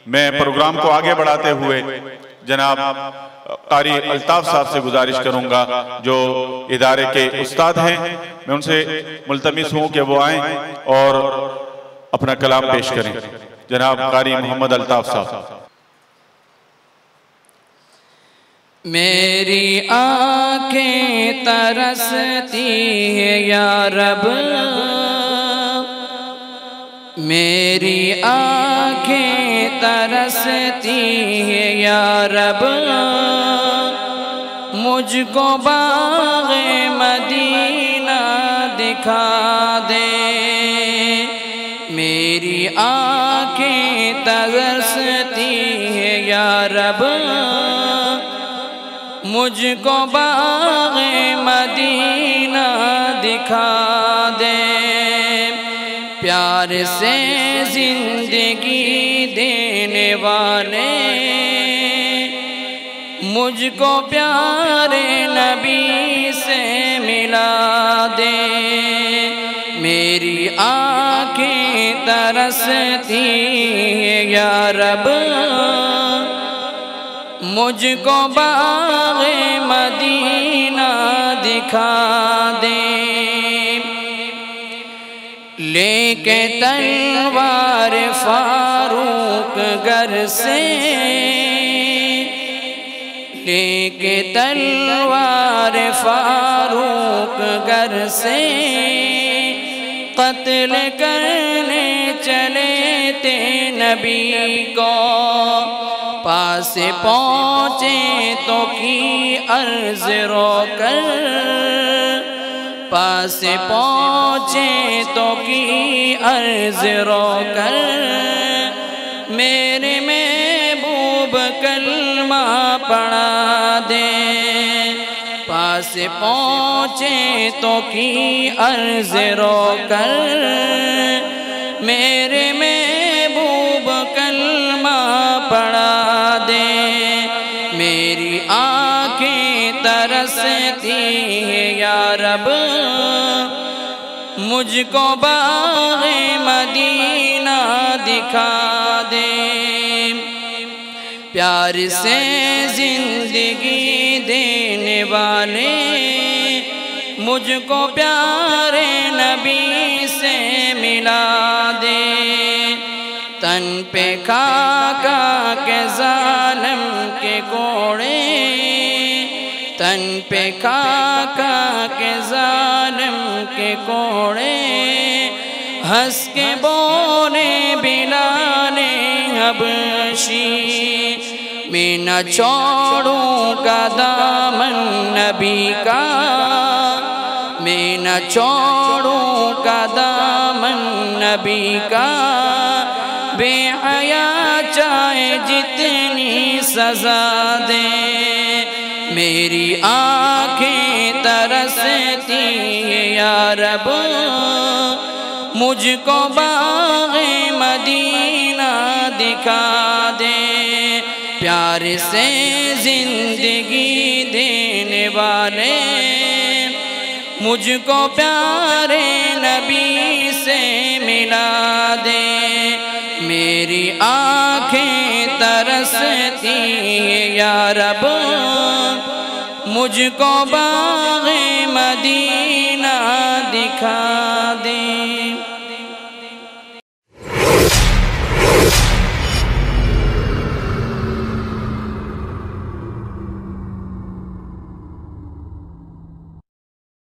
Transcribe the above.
میں پروگرام کو آگے بڑھاتے ہوئے جناب قاری الطاف صاحب سے گزارش کروں گا جو ادارے کے استاد ہیں، میں ان سے ملتمس ہوں کہ وہ آئیں اور اپنا کلام پیش کریں۔ جناب قاری محمد الطاف صاحب۔ میری آنکھیں ترستی ہے یا رب، میری آنکھیں ترستی ہے یا رب، مجھ کو باغ مدینہ دکھا دے۔ میری آنکھیں ترستی ہے یا رب، مجھ کو باغ مدینہ دکھا دے۔ پیار سے زندگی دینے والے مجھ کو پیارے نبی سے ملا دے۔ میری آنکھیں ترستی ہیں یا رب، مجھ کو باغ مدینہ دکھا دے۔ لے کے تلوار فاروق گھر سے، لے کے تلوار فاروق گھر سے، قتل کرنے چلے تھے نبی کو۔ پاس پہنچے تو کی عرض رو کر، پاس پہنچے تو کی عرض رو کر، میرے محبوب کلمہ پڑھا دے۔ پاس پہنچے تو کی عرض رو کر، میرے محبوب کلمہ پڑھا دے۔ میری آنکھیں ترستی ہیں یا رب، مجھ کو باغ مدینہ دکھا دے۔ پیار سے زندگی دینے والے مجھ کو پیارے نبی سے ملا دے۔ تن پہ کھا کے ظالم کے کوڑے، تن پہ کھا کے ظالم کے کوڑے، ہنس کے بولے بلال حبشی، میں نہ چھوڑوں گا دامن نبی کا، میں نہ چھوڑوں گا دامن نبی کا۔ بے حیا چاہے جتنی سزا دے، میری آنکھیں ترستی ہیں یا رب، مجھ کو باغ مدینہ دکھا دے۔ پیار سے زندگی دینے والے مجھ کو پیارے نبی سے ملا دے۔ میری آنکھیں ترستی ہیں یا رب، مجھ کو باغ مدینہ دکھا